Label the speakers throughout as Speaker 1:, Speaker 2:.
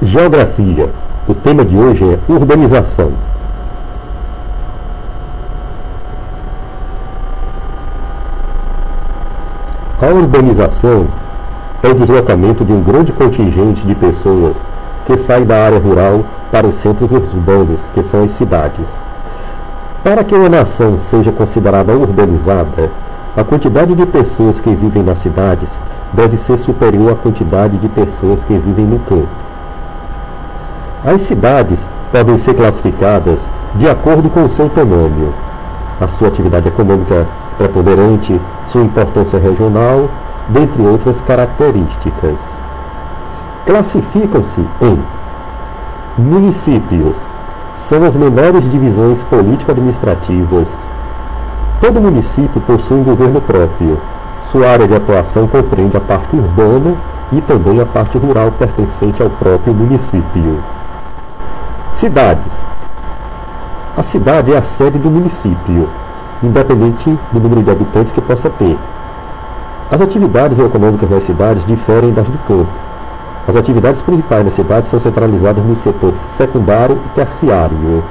Speaker 1: Geografia. O tema de hoje é urbanização. A urbanização é o deslocamento de um grande contingente de pessoas que sai da área rural para os centros urbanos, que são as cidades. Para que uma nação seja considerada urbanizada, a quantidade de pessoas que vivem nas cidades deve ser superior à quantidade de pessoas que vivem no campo. As cidades podem ser classificadas de acordo com o seu tamanho, a sua atividade econômica preponderante, sua importância regional, dentre outras características. Classificam-se em municípios. São as menores divisões político-administrativas. Todo município possui um governo próprio. Sua área de atuação compreende a parte urbana e também a parte rural pertencente ao próprio município. Cidades. A cidade é a sede do município, independente do número de habitantes que possa ter. As atividades econômicas nas cidades diferem das do campo. As atividades principais nas cidades são centralizadas nos setores secundário e terciário.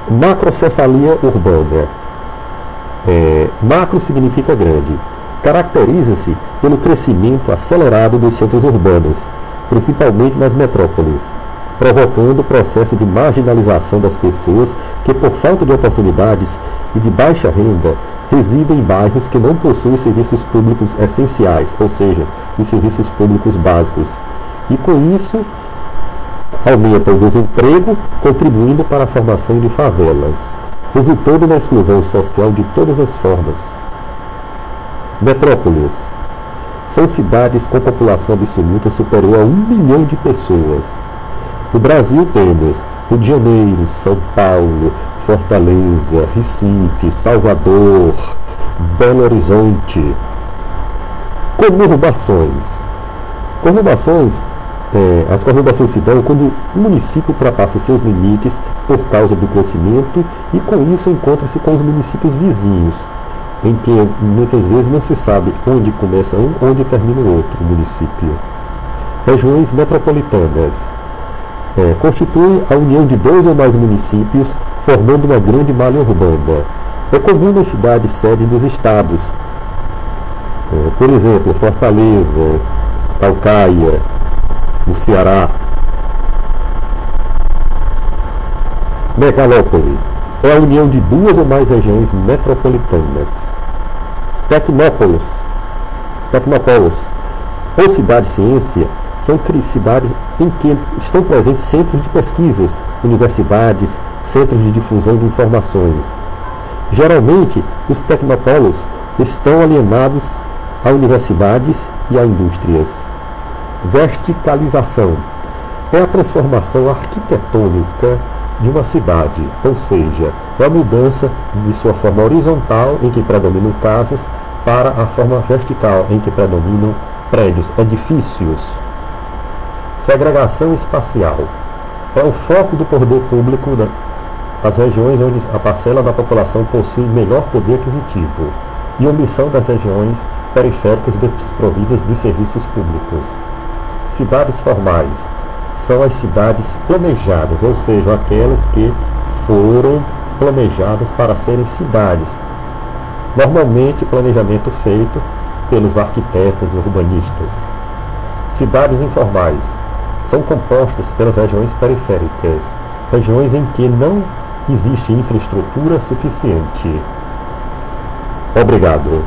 Speaker 1: Macrocefalia urbana. Macro significa grande. Caracteriza-se pelo crescimento acelerado dos centros urbanos, principalmente nas metrópoles, provocando o processo de marginalização das pessoas que, por falta de oportunidades e de baixa renda, residem em bairros que não possuem serviços públicos essenciais, ou seja, os serviços públicos básicos. E com isso, aumenta o desemprego, contribuindo para a formação de favelas, resultando na exclusão social de todas as formas. Metrópoles. São cidades com população absoluta superior a 1 milhão de pessoas. No Brasil temos Rio de Janeiro, São Paulo, Fortaleza, Recife, Salvador, Belo Horizonte. Conurbações. As conurbações se dão quando o município ultrapassa seus limites por causa do crescimento e com isso encontra-se com os municípios vizinhos, em que muitas vezes não se sabe onde começa um, onde termina o outro município. Regiões metropolitanas. Constitui a união de 2 ou mais municípios, formando uma grande malha urbana. É comum nas cidades sede dos estados. Por exemplo, Fortaleza, Calcaia, no Ceará. Megalópole. É a união de 2 ou mais regiões metropolitanas. Tecnópolis ou cidade-ciência são cidades em que estão presentes centros de pesquisas, universidades, centros de difusão de informações. Geralmente, os tecnópolos estão alienados a universidades e a indústrias. Verticalização é a transformação arquitetônica de uma cidade, ou seja, é a mudança de sua forma horizontal, em que predominam casas, para a forma vertical, em que predominam prédios, edifícios. Segregação espacial é o foco do poder público nas regiões onde a parcela da população possui melhor poder aquisitivo e omissão das regiões periféricas desprovidas dos serviços públicos. Cidades formais são as cidades planejadas, ou seja, aquelas que foram planejadas para serem cidades. Normalmente, planejamento feito pelos arquitetos e urbanistas. Cidades informais são compostas pelas regiões periféricas, regiões em que não existe infraestrutura suficiente. Obrigado.